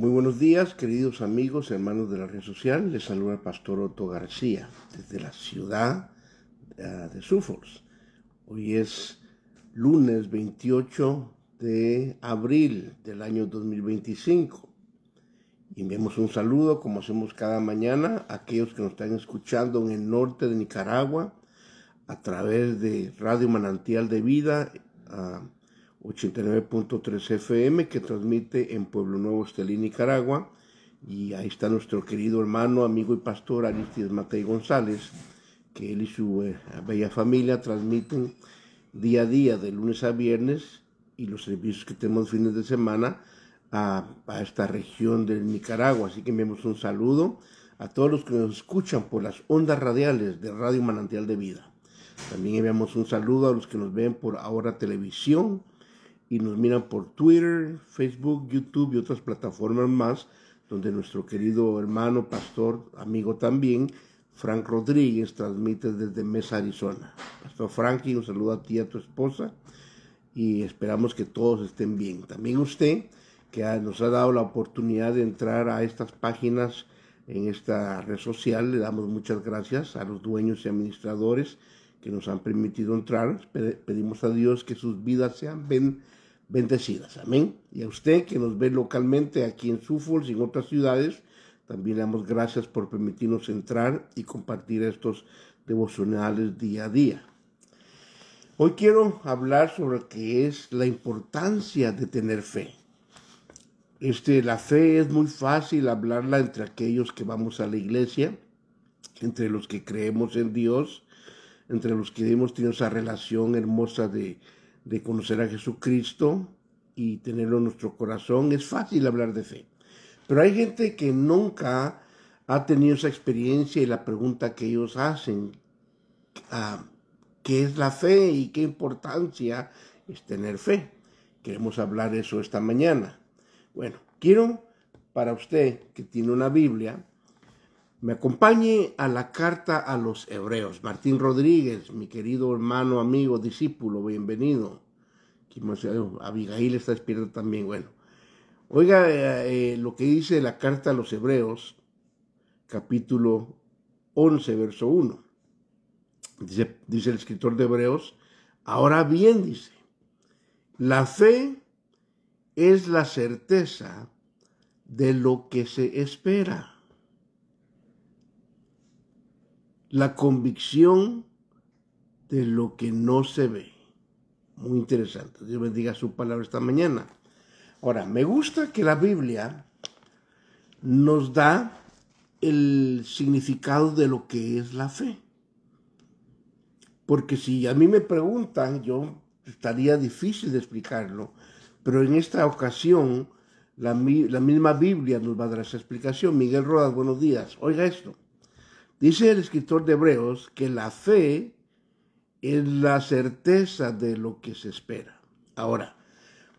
Muy buenos días, queridos amigos, hermanos de la red social. Les saluda el pastor Otto García desde la ciudad de Suffolk. Hoy es lunes 28 de abril del año 2025. Y enviamos un saludo, como hacemos cada mañana, a aquellos que nos están escuchando en el norte de Nicaragua a través de Radio Manantial de Vida, 89.3 FM, que transmite en Pueblo Nuevo, Estelí, Nicaragua. Y ahí está nuestro querido hermano, amigo y pastor Aristides Matei González, que él y su bella familia transmiten día a día, de lunes a viernes, y los servicios que tenemos fines de semana a esta región de Nicaragua. Así que enviamos un saludo a todos los que nos escuchan por las ondas radiales de Radio Manantial de Vida. También enviamos un saludo a los que nos ven por Ahora Televisión y nos miran por Twitter, Facebook, YouTube y otras plataformas más, donde nuestro querido hermano, pastor, amigo también, Frank Rodríguez, transmite desde Mesa, Arizona. Pastor Frankie, un saludo a ti y a tu esposa, y esperamos que todos estén bien. También usted, que nos ha dado la oportunidad de entrar a estas páginas en esta red social, le damos muchas gracias a los dueños y administradores que nos han permitido entrar. Pedimos a Dios que sus vidas sean bendecidas, amén. Y a usted que nos ve localmente aquí en Suffolk y en otras ciudades, también le damos gracias por permitirnos entrar y compartir estos devocionales día a día. Hoy quiero hablar sobre qué es la importancia de tener fe. La fe es muy fácil hablarla entre aquellos que vamos a la iglesia, entre los que creemos en Dios, entre los que hemos tenido esa relación hermosa de conocer a Jesucristo y tenerlo en nuestro corazón. Es fácil hablar de fe. Pero hay gente que nunca ha tenido esa experiencia, y la pregunta que ellos hacen, ¿qué es la fe y qué importancia es tener fe? Queremos hablar de eso esta mañana. Bueno, quiero para usted que tiene una Biblia, me acompañe a la carta a los Hebreos. Martín Rodríguez, mi querido hermano, amigo, discípulo, bienvenido. Abigail está despierta también. Bueno, oiga lo que dice la carta a los Hebreos, capítulo 11, verso 1. Dice el escritor de Hebreos: ahora bien, dice, la fe es la certeza de lo que se espera, la convicción de lo que no se ve. Muy interesante. Dios bendiga su palabra esta mañana. Ahora, me gusta que la Biblia nos da el significado de lo que es la fe. Porque si a mí me preguntan, yo estaría difícil de explicarlo. Pero en esta ocasión, la misma Biblia nos va a dar esa explicación. Miguel Rodas, buenos días. Oiga esto. Dice el escritor de Hebreos que la fe es la certeza de lo que se espera. Ahora,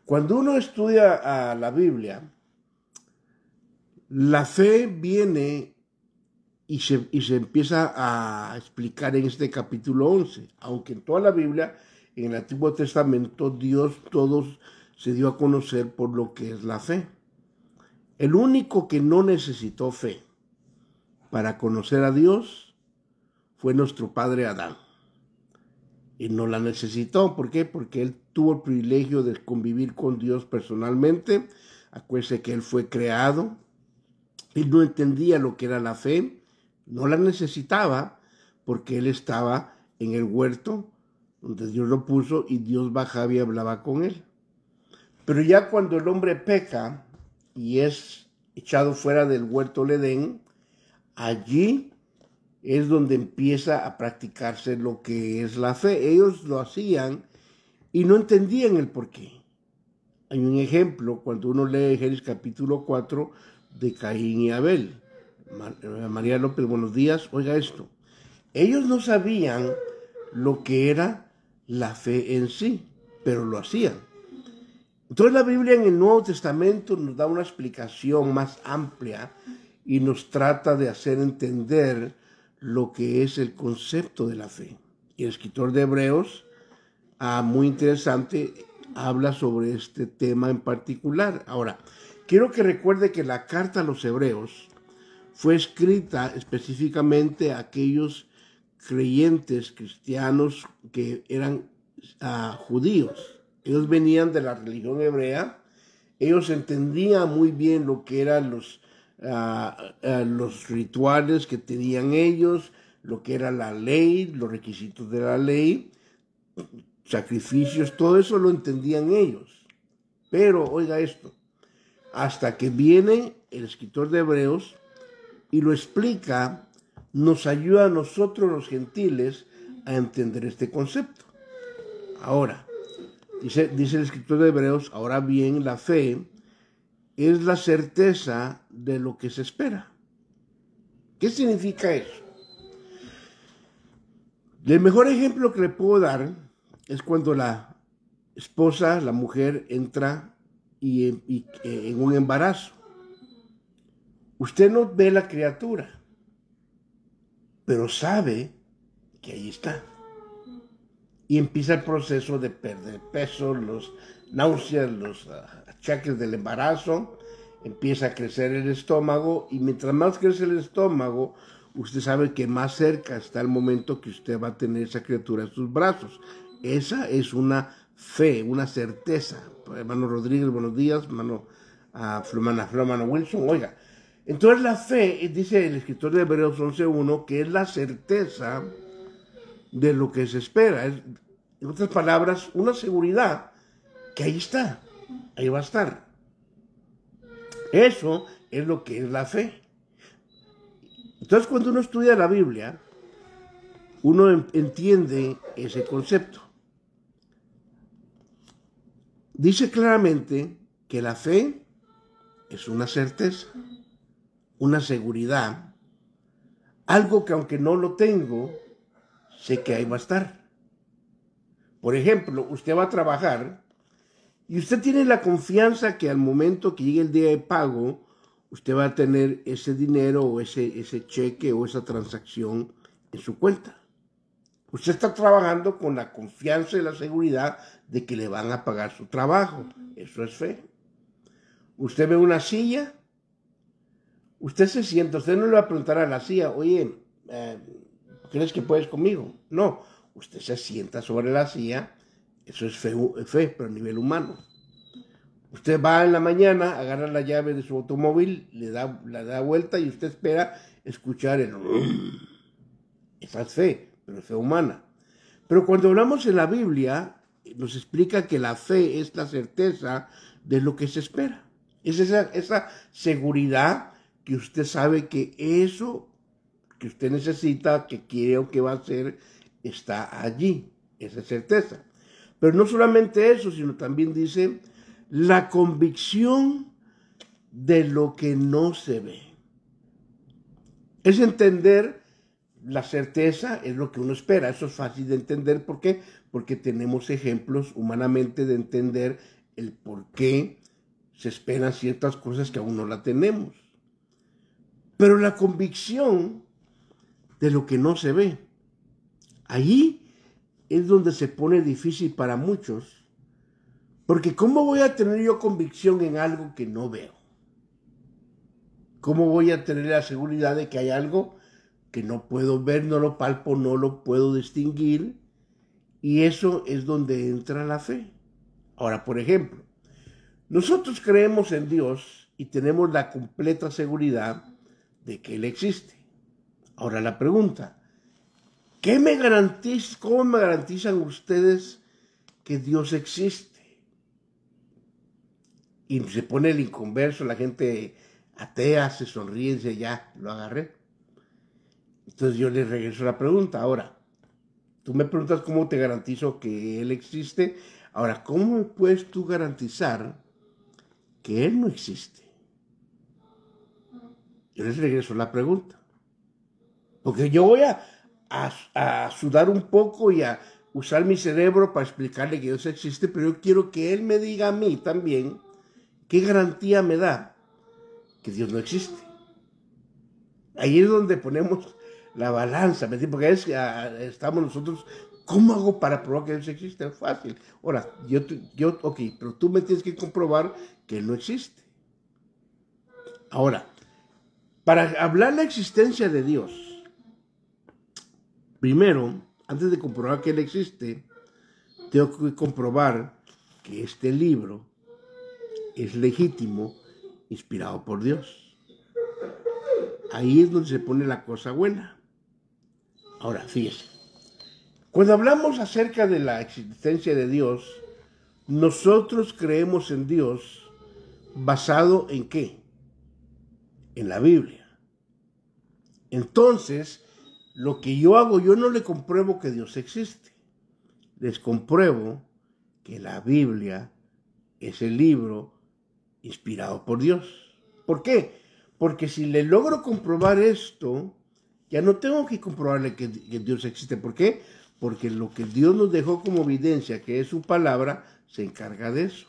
cuando uno estudia la Biblia, la fe viene y se empieza a explicar en este capítulo 11. Aunque en toda la Biblia, en el Antiguo Testamento, Dios todos se dio a conocer por lo que es la fe. El único que no necesitó fe para conocer a Dios fue nuestro padre Adán. Y no la necesitó. ¿Por qué? Porque él tuvo el privilegio de convivir con Dios personalmente. Acuérdese que él fue creado. Él no entendía lo que era la fe. No la necesitaba porque él estaba en el huerto donde Dios lo puso y Dios bajaba y hablaba con él. Pero ya cuando el hombre peca y es echado fuera del huerto del Edén, allí es donde empieza a practicarse lo que es la fe. Ellos lo hacían y no entendían el porqué. Hay un ejemplo cuando uno lee Génesis capítulo 4 de Caín y Abel. María López, buenos días. Oiga esto. Ellos no sabían lo que era la fe en sí, pero lo hacían. Entonces la Biblia en el Nuevo Testamento nos da una explicación más amplia y nos trata de hacer entender lo que es el concepto de la fe. Y el escritor de Hebreos, muy interesante, habla sobre este tema en particular. Ahora, quiero que recuerde que la carta a los hebreos fue escrita específicamente a aquellos creyentes cristianos que eran judíos. Ellos venían de la religión hebrea, ellos entendían muy bien lo que eran los rituales que tenían ellos, lo que era la ley, los requisitos de la ley, sacrificios, todo eso lo entendían ellos. Pero, oiga esto, hasta que viene el escritor de Hebreos y lo explica, nos ayuda a nosotros los gentiles a entender este concepto. Ahora, dice el escritor de Hebreos, ahora bien, la fe es la certeza de lo que se espera. ¿Qué significa eso? El mejor ejemplo que le puedo dar es cuando la esposa, la mujer, entra en un embarazo. Usted no ve la criatura, pero sabe que ahí está. Y empieza el proceso de perder peso, los náuseas, los achaques del embarazo, empieza a crecer el estómago, y mientras más crece el estómago, usted sabe que más cerca está el momento que usted va a tener esa criatura en sus brazos. Esa es una fe, una certeza. Hermano Rodríguez, buenos días. Hermano hermano Wilson, oiga. Entonces la fe, dice el escritor de Hebreos 11:1, que es la certeza de lo que se espera. Es, en otras palabras, una seguridad que ahí está, ahí va a estar. Eso es lo que es la fe. Entonces, cuando uno estudia la Biblia, uno entiende ese concepto. Dice claramente que la fe es una certeza, una seguridad, algo que aunque no lo tengo, sé que ahí va a estar. Por ejemplo, usted va a trabajar y usted tiene la confianza que al momento que llegue el día de pago, usted va a tener ese dinero o ese cheque o esa transacción en su cuenta. Usted está trabajando con la confianza y la seguridad de que le van a pagar su trabajo. Eso es fe. Usted ve una silla, usted se sienta, usted no le va a preguntar a la silla, oye, ¿crees que puedes conmigo? No, usted se sienta sobre la silla, eso es fe, pero a nivel humano. Usted va en la mañana, agarra la llave de su automóvil, la da vuelta y usted espera escuchar el... Esa es fe, pero es fe humana. Pero cuando hablamos en la Biblia, nos explica que la fe es la certeza de lo que se espera. Es esa seguridad que usted sabe que eso que usted necesita, que quiere o que va a hacer, está allí, esa certeza. Pero no solamente eso, sino también dice la convicción de lo que no se ve. Es entender la certeza, es lo que uno espera. Eso es fácil de entender. ¿Por qué? Porque tenemos ejemplos humanamente de entender el por qué se esperan ciertas cosas que aún no la tenemos. Pero la convicción de lo que no se ve, ahí es donde se pone difícil para muchos, porque ¿cómo voy a tener yo convicción en algo que no veo? ¿Cómo voy a tener la seguridad de que hay algo que no puedo ver, no lo palpo, no lo puedo distinguir? Y eso es donde entra la fe. Ahora, por ejemplo, nosotros creemos en Dios y tenemos la completa seguridad de que Él existe. Ahora la pregunta, ¿cómo me garantizan ustedes que Dios existe? Y se pone el inconverso, la gente atea, se sonríe y dice, ya, lo agarré. Entonces yo le regreso la pregunta. Ahora, tú me preguntas cómo te garantizo que Él existe. Ahora, ¿cómo me puedes tú garantizar que Él no existe? Yo les regreso la pregunta. Porque yo voy a sudar un poco y a usar mi cerebro para explicarle que Dios existe, pero yo quiero que Él me diga a mí también qué garantía me da que Dios no existe. Ahí es donde ponemos la balanza, ¿me entiendes? Porque estamos nosotros, ¿cómo hago para probar que Dios existe? Es fácil. Ahora, ok, pero tú me tienes que comprobar que Él no existe. Ahora, para hablar la existencia de Dios, primero, antes de comprobar que Él existe, tengo que comprobar que este libro es legítimo, inspirado por Dios. Ahí es donde se pone la cosa buena. Ahora, fíjese. Cuando hablamos acerca de la existencia de Dios, nosotros creemos en Dios basado en ¿qué? En la Biblia. Entonces, lo que yo hago, yo no le compruebo que Dios existe. Les compruebo que la Biblia es el libro inspirado por Dios. ¿Por qué? Porque si le logro comprobar esto, ya no tengo que comprobarle que Dios existe. ¿Por qué? Porque lo que Dios nos dejó como evidencia, que es su palabra, se encarga de eso.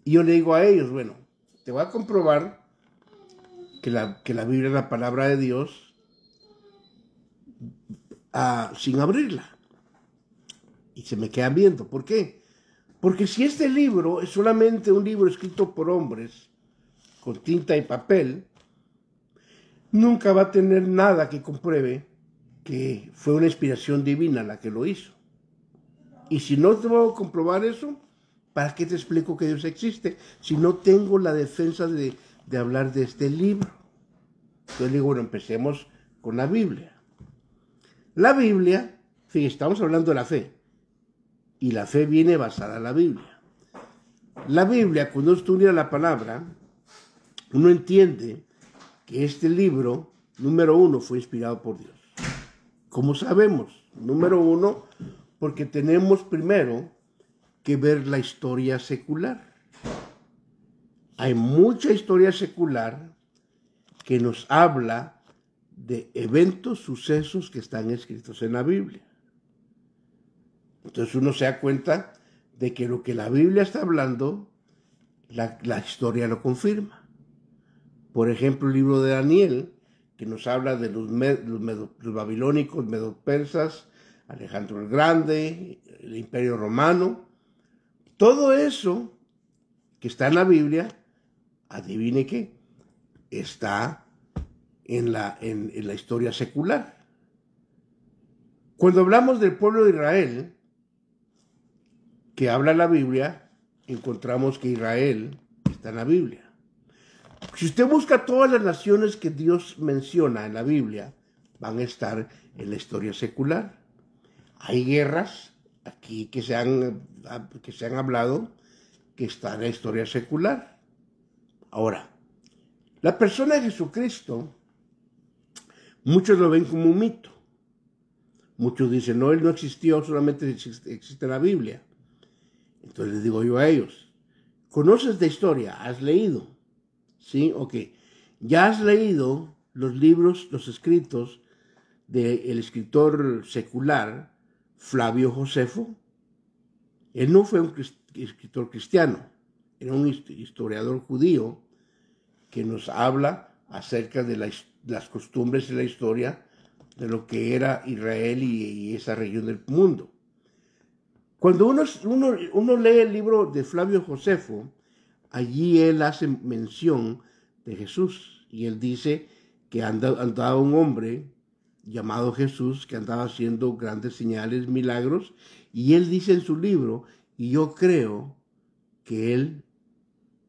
Y yo le digo a ellos, bueno, te voy a comprobar que la Biblia es la palabra de Dios sin abrirla. Y se me quedan viendo. ¿Por qué? Porque si este libro es solamente un libro escrito por hombres, con tinta y papel, nunca va a tener nada que compruebe que fue una inspiración divina la que lo hizo. Y si no te voy a comprobar eso, ¿para qué te explico que Dios existe? Si no tengo la defensa de hablar de este libro. Entonces digo, bueno, empecemos con la Biblia. La Biblia, fíjate, estamos hablando de la fe. Y la fe viene basada en la Biblia. La Biblia, cuando uno estudia la palabra, uno entiende que este libro, número uno, fue inspirado por Dios. ¿Cómo sabemos? Número uno, porque tenemos primero que ver la historia secular. Hay mucha historia secular que nos habla de eventos, sucesos que están escritos en la Biblia. Entonces uno se da cuenta de que lo que la Biblia está hablando, la historia lo confirma. Por ejemplo, el libro de Daniel, que nos habla de los babilónicos, medo-persas, Alejandro el Grande, el Imperio Romano. Todo eso que está en la Biblia, adivine qué, está en la historia secular. Cuando hablamos del pueblo de Israel, que habla la Biblia, encontramos que Israel está en la Biblia. Si usted busca todas las naciones que Dios menciona en la Biblia, van a estar en la historia secular. Hay guerras aquí que se han hablado que están en la historia secular. Ahora, la persona de Jesucristo, muchos lo ven como un mito. Muchos dicen, no, Él no existió, solamente existe en la Biblia. Entonces les digo yo a ellos, ¿conoces de historia? ¿Has leído? ¿Sí? Ok. ¿Ya has leído los libros, los escritos del escritor secular Flavio Josefo? Él no fue un escritor cristiano, era un historiador judío que nos habla acerca de las costumbres y la historia de lo que era Israel y esa región del mundo. Cuando uno lee el libro de Flavio Josefo, allí él hace mención de Jesús y él dice que andaba un hombre llamado Jesús que andaba haciendo grandes señales, milagros, y él dice en su libro, y yo creo que él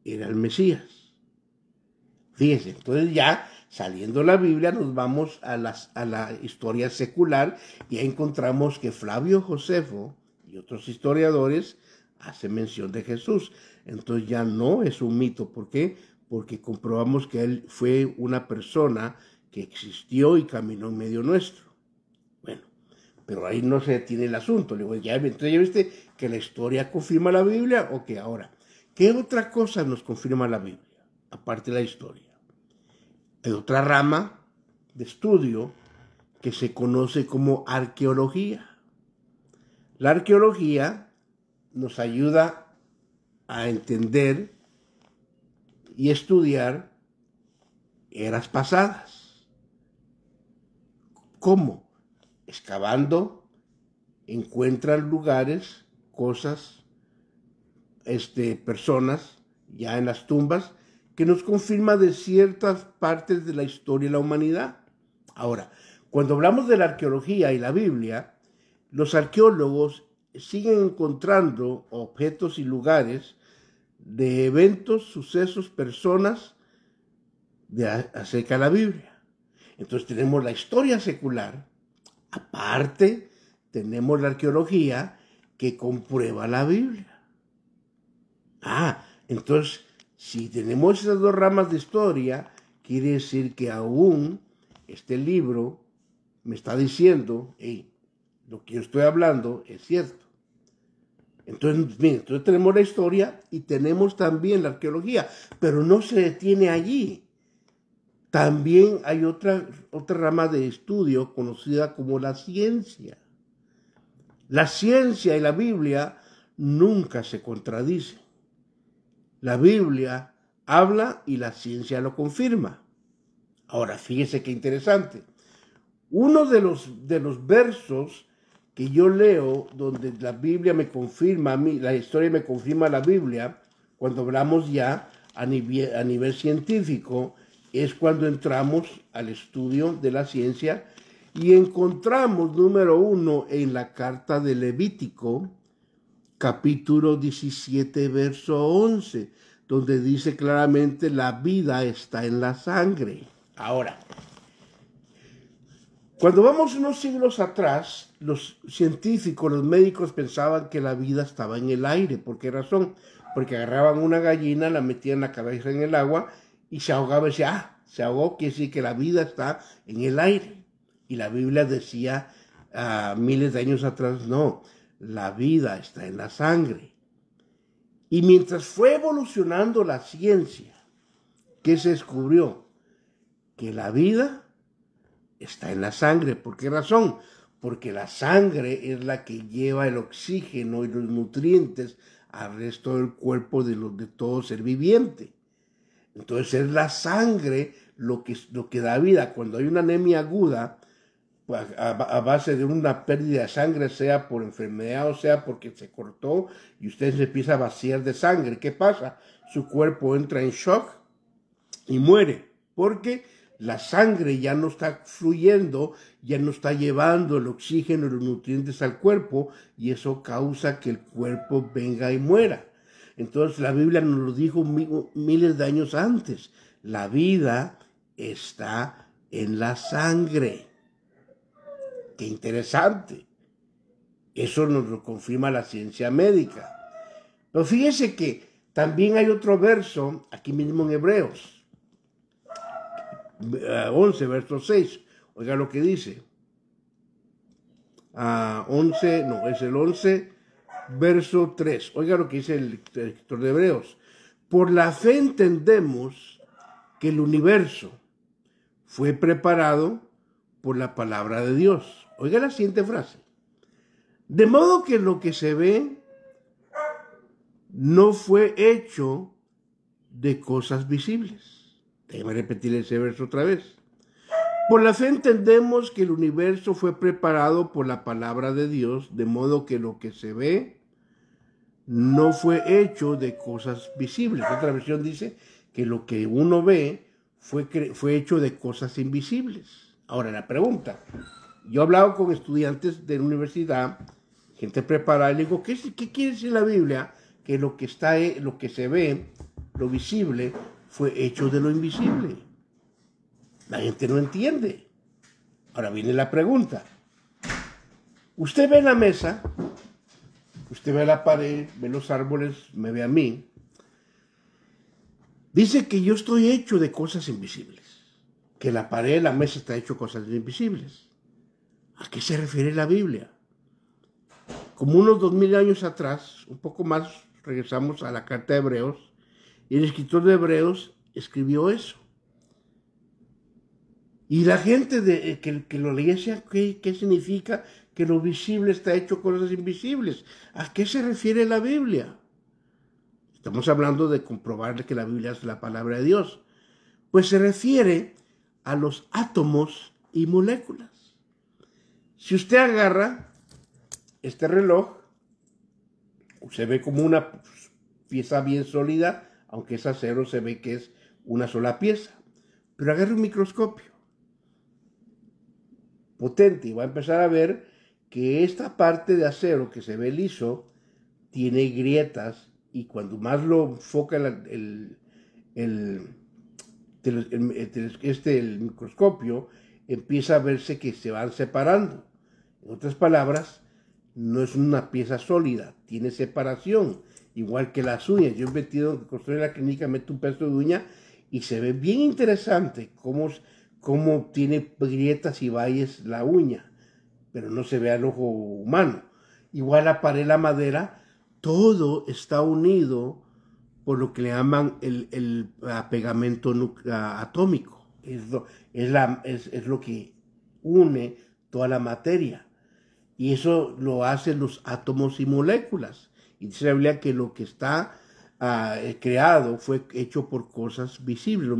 era el Mesías. Fíjense, entonces ya saliendo de la Biblia nos vamos a la historia secular y encontramos que Flavio Josefo y otros historiadores hacen mención de Jesús. Entonces ya no es un mito. ¿Por qué? Porque comprobamos que él fue una persona que existió y caminó en medio nuestro. Bueno, pero ahí no se detiene el asunto. Le digo, entonces ya viste que la historia confirma la Biblia. Ok, ahora, ¿qué otra cosa nos confirma la Biblia? Aparte de la historia. Hay otra rama de estudio que se conoce como arqueología. La arqueología nos ayuda a entender y estudiar eras pasadas. ¿Cómo? Excavando, encuentran lugares, cosas, personas ya en las tumbas que nos confirma de ciertas partes de la historia de la humanidad. Ahora, cuando hablamos de la arqueología y la Biblia, los arqueólogos siguen encontrando objetos y lugares de eventos, sucesos, personas acerca de la Biblia. Entonces tenemos la historia secular, aparte tenemos la arqueología que comprueba la Biblia. Entonces, si tenemos esas dos ramas de historia, quiere decir que aún este libro me está diciendo, hey, lo que yo estoy hablando es cierto. Entonces, miren, entonces tenemos la historia y tenemos también la arqueología, pero no se detiene allí. También hay otra rama de estudio conocida como la ciencia. La ciencia y la Biblia nunca se contradicen. La Biblia habla y la ciencia lo confirma. Ahora, fíjese qué interesante. Uno de los versos que yo leo donde la Biblia me confirma a mí, la historia me confirma la Biblia, cuando hablamos ya a nivel científico, es cuando entramos al estudio de la ciencia y encontramos, número 1, en la carta de Levítico, capítulo 17, verso 11, donde dice claramente la vida está en la sangre. Ahora, cuando vamos unos siglos atrás, los científicos, los médicos pensaban que la vida estaba en el aire. ¿Por qué razón? Porque agarraban una gallina, la metían la cabeza en el agua y se ahogaba y decía, se ahogó, quiere decir que la vida está en el aire. Y la Biblia decía miles de años atrás, no, la vida está en la sangre. Y mientras fue evolucionando la ciencia, ¿qué se descubrió? Que la vida está en la sangre. ¿Por qué razón? Porque la sangre es la que lleva el oxígeno y los nutrientes al resto del cuerpo de todo ser viviente. Entonces es la sangre lo que da vida. Cuando hay una anemia aguda, pues, a base de una pérdida de sangre, sea por enfermedad o sea porque se cortó y usted se empieza a vaciar de sangre, ¿qué pasa? Su cuerpo entra en shock y muere, porque la sangre ya no está fluyendo, ya no está llevando el oxígeno y los nutrientes al cuerpo, y eso causa que el cuerpo venga y muera. Entonces la Biblia nos lo dijo miles de años antes. La vida está en la sangre. ¡Qué interesante! Eso nos lo confirma la ciencia médica. Pero fíjese que también hay otro verso, aquí mismo en Hebreos 11, verso 6. Oiga lo que dice. 11, no, es el 11, verso 3. Oiga lo que dice el escritor de Hebreos. Por la fe entendemos que el universo fue preparado por la palabra de Dios. Oiga la siguiente frase. De modo que lo que se ve no fue hecho de cosas visibles. Déjeme repetir ese verso otra vez. Por la fe entendemos que el universo fue preparado por la palabra de Dios, de modo que lo que se ve no fue hecho de cosas visibles. Otra versión dice que lo que uno ve fue hecho de cosas invisibles. Ahora la pregunta. Yo he hablado con estudiantes de la universidad, gente preparada, y le digo, ¿qué quiere decir la Biblia? Que lo que se ve, lo visible, fue hecho de lo invisible. La gente no entiende. Ahora viene la pregunta. Usted ve la mesa, usted ve la pared, ve los árboles, me ve a mí. Dice que yo estoy hecho de cosas invisibles. Que la pared, la mesa está hecho de cosas invisibles. ¿A qué se refiere la Biblia? Como unos 2000 años atrás, un poco más, regresamos a la carta de Hebreos, y el escritor de Hebreos escribió eso. Y la gente que lo leía decía, ¿qué significa que lo visible está hecho de cosas invisibles? ¿A qué se refiere la Biblia? Estamos hablando de comprobar que la Biblia es la palabra de Dios. Pues se refiere a los átomos y moléculas. Si usted agarra este reloj, se ve como una pieza bien sólida, aunque es acero, se ve que es una sola pieza. Pero agarre un microscopio potente y va a empezar a ver que esta parte de acero que se ve liso tiene grietas, y cuando más lo enfoca el microscopio, empieza a verse que se van separando. En otras palabras, no es una pieza sólida, tiene separación, igual que las uñas. Yo he metido, construí la clínica, meto un pedazo de uña y se ve bien interesante cómo tiene grietas y valles la uña, pero no se ve al ojo humano. Igual la pared, la madera, todo está unido por lo que le llaman el pegamento atómico. Es lo que une toda la materia. Y eso lo hacen los átomos y moléculas. Y dice la Biblia que lo que está creado fue hecho por cosas visibles. Lo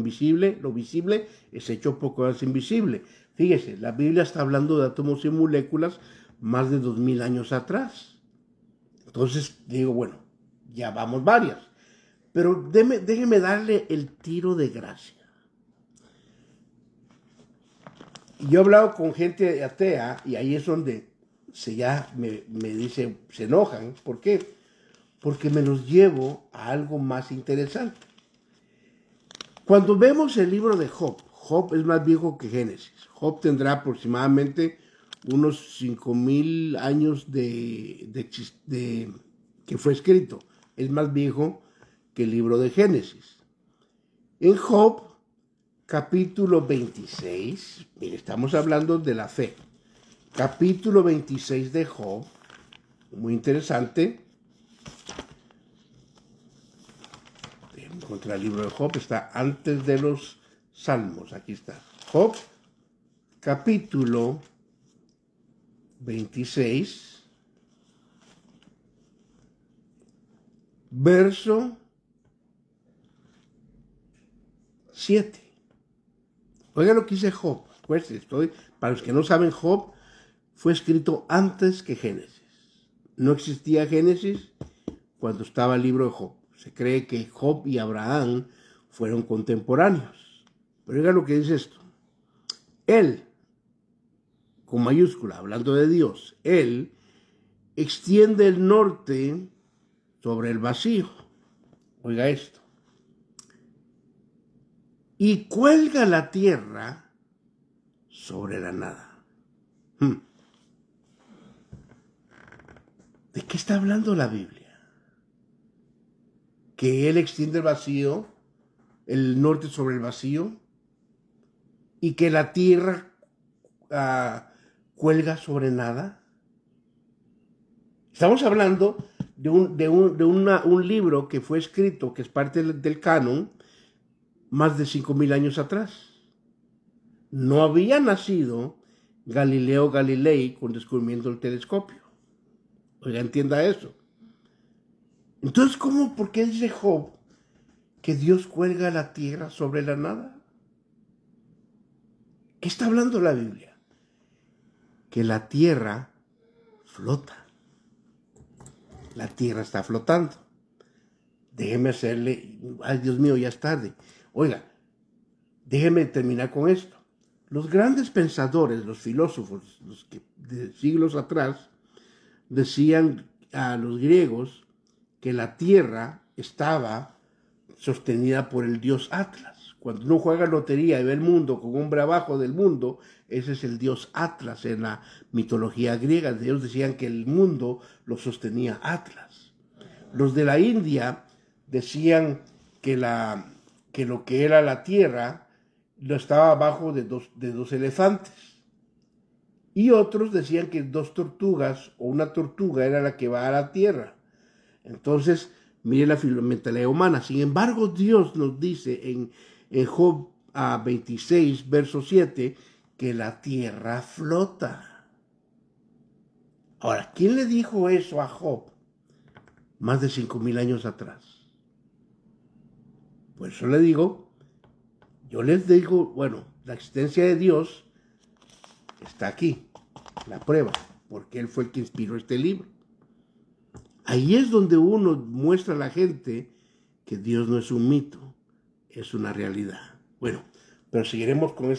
visible es hecho por cosas invisibles. Fíjese, la Biblia está hablando de átomos y moléculas más de 2000 años atrás. Entonces digo, bueno, ya vamos varias. Pero déjeme darle el tiro de gracia. Yo he hablado con gente atea y ahí es donde me dicen, se enojan. ¿Por qué? Porque me los llevo a algo más interesante. Cuando vemos el libro de Job, Job es más viejo que Génesis. Job tendrá aproximadamente unos 5000 años que fue escrito. Es más viejo que el libro de Génesis. En Job, capítulo 26, mire, estamos hablando de la fe. Capítulo 26 de Job, muy interesante. Contra el libro de Job, está antes de los Salmos, aquí está. Job, capítulo 26, verso 7. Oiga lo que dice Job. Pues para los que no saben, Job fue escrito antes que Génesis. No existía Génesis cuando estaba el libro de Job. Se cree que Job y Abraham fueron contemporáneos. Pero oiga lo que dice esto. Él, con mayúscula, hablando de Dios, Él extiende el norte sobre el vacío. Oiga esto. Y cuelga la tierra sobre la nada. ¿De qué está hablando la Biblia? Que Él extiende el vacío, el norte sobre el vacío, y que la tierra cuelga sobre nada. Estamos hablando de un libro que fue escrito, que es parte del canon, más de 5000 años atrás. No había nacido Galileo Galilei con descubrimiento del telescopio. Oiga, entienda eso. Entonces, ¿por qué dice Job que Dios cuelga la tierra sobre la nada? ¿Qué está hablando la Biblia? Que la tierra flota. La tierra está flotando. Déjeme hacerle... Ay, Dios mío, ya es tarde. Oiga, déjeme terminar con esto. Los grandes pensadores, los filósofos, los que de siglos atrás, decían a los griegos que la tierra estaba sostenida por el dios Atlas. Cuando uno juega lotería y ve el mundo con un hombre abajo del mundo, ese es el dios Atlas en la mitología griega. Ellos decían que el mundo lo sostenía Atlas. Los de la India decían que lo que era la tierra lo estaba abajo de dos elefantes. Y otros decían que 2 tortugas o una tortuga era la que va a la tierra. Entonces, mire la mentalidad humana. Sin embargo, Dios nos dice en Job 26, verso 7, que la tierra flota. Ahora, ¿quién le dijo eso a Job? Más de 5000 años atrás. Por eso yo les digo, bueno, la existencia de Dios está aquí, la prueba, porque Él fue el que inspiró este libro. Ahí es donde uno muestra a la gente que Dios no es un mito, es una realidad. Bueno, pero seguiremos con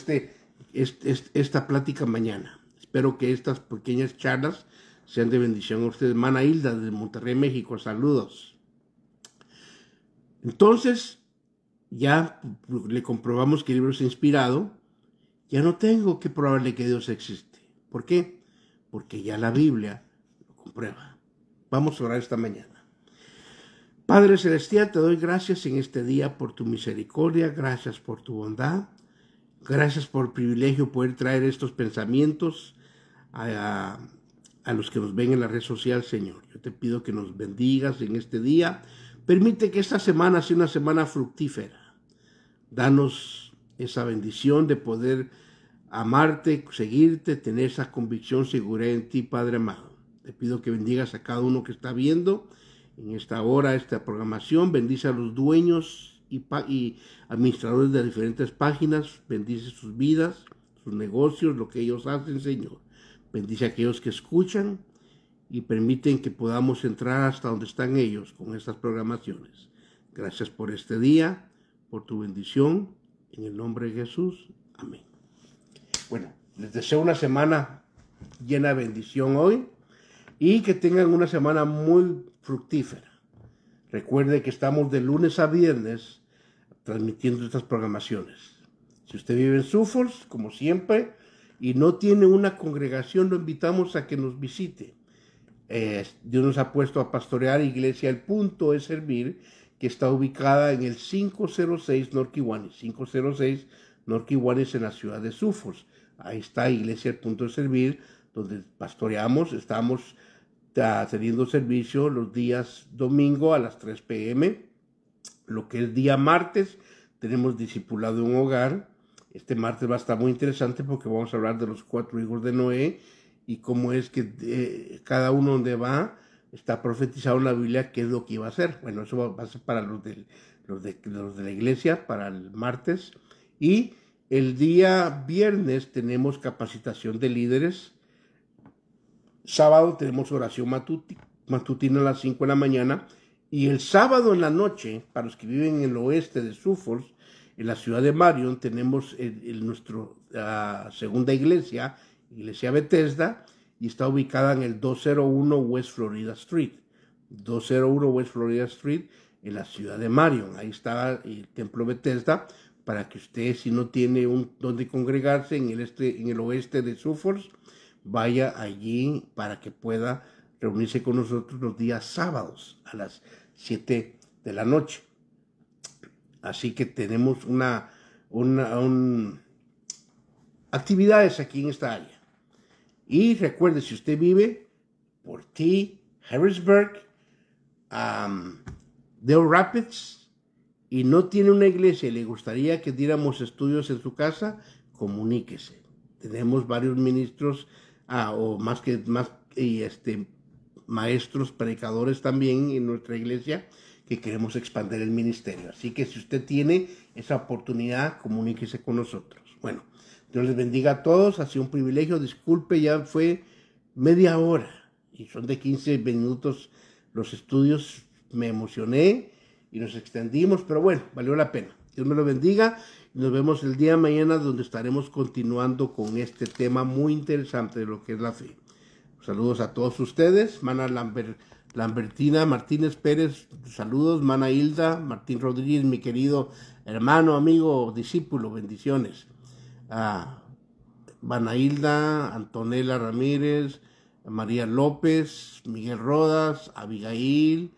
esta plática mañana. Espero que estas pequeñas charlas sean de bendición a ustedes. Hermana Hilda de Monterrey, México, saludos. Entonces, ya le comprobamos que el libro es inspirado. Ya no tengo que probarle que Dios existe. ¿Por qué? Porque ya la Biblia lo comprueba. Vamos a orar esta mañana. Padre Celestial, te doy gracias en este día por tu misericordia, gracias por tu bondad, gracias por el privilegio de poder traer estos pensamientos a los que nos ven en la red social, Señor. Yo te pido que nos bendigas en este día. Permite que esta semana sea una semana fructífera. Danos esa bendición de poder amarte, seguirte, tener esa convicción, seguridad en ti, Padre amado. Te pido que bendigas a cada uno que está viendo en esta hora, esta programación. Bendice a los dueños y administradores de diferentes páginas. Bendice sus vidas, sus negocios, lo que ellos hacen, Señor. Bendice a aquellos que escuchan y permiten que podamos entrar hasta donde están ellos con estas programaciones. Gracias por este día, por tu bendición. En el nombre de Jesús. Amén. Bueno, les deseo una semana llena de bendición hoy y que tengan una semana muy fructífera. Recuerde que estamos de lunes a viernes transmitiendo estas programaciones. Si usted vive en Suffolk, como siempre, y no tiene una congregación, lo invitamos a que nos visite. Dios nos ha puesto a pastorear Iglesia El Punto es Servir, que está ubicada en el 506 North Kiwanis. 506 North Kiwanis en la ciudad de Suffolk. Ahí está Iglesia El Punto es Servir, donde pastoreamos. Estamos teniendo servicio los días domingo a las 3 p.m. Lo que es día martes, tenemos discipulado en un hogar. Este martes va a estar muy interesante porque vamos a hablar de los 4 hijos de Noé y cómo es que cada uno donde va está profetizado en la Biblia qué es lo que iba a hacer. Bueno, eso va a ser para los de la iglesia, para el martes. Y el día viernes tenemos capacitación de líderes. Sábado tenemos oración matutina a las 5 de la mañana. Y el sábado en la noche, para los que viven en el oeste de Suffolk, en la ciudad de Marion, tenemos nuestra segunda iglesia, Iglesia Bethesda, y está ubicada en el 201 West Florida Street. 201 West Florida Street, en la ciudad de Marion. Ahí está el templo Bethesda, para que usted, si no tiene donde congregarse en el oeste de Suffolk, vaya allí para que pueda reunirse con nosotros los días sábados a las 7 de la noche. Así que tenemos actividades aquí en esta área. Y recuerde, si usted vive por Harrisburg, Dale Rapids, y no tiene una iglesia y le gustaría que diéramos estudios en su casa, comuníquese. Tenemos varios ministros, maestros, predicadores también en nuestra iglesia, que queremos expandir el ministerio. Así que si usted tiene esa oportunidad, comuníquese con nosotros. Bueno, Dios les bendiga a todos. Ha sido un privilegio. Disculpe, ya fue media hora y son de 15 minutos los estudios. Me emocioné y nos extendimos, pero bueno, valió la pena. Dios me lo bendiga y nos vemos el día de mañana, donde estaremos continuando con este tema muy interesante de lo que es la fe. Saludos a todos ustedes. Mana Lambertina Martínez Pérez, saludos. Mana Hilda Martín Rodríguez, mi querido hermano, amigo, discípulo, bendiciones. Mana Hilda, Antonella Ramírez, María López, Miguel Rodas, Abigail,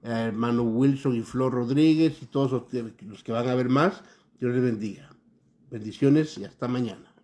hermano Wilson y Flor Rodríguez y todos los que van a ver más. Dios les bendiga. Bendiciones y hasta mañana.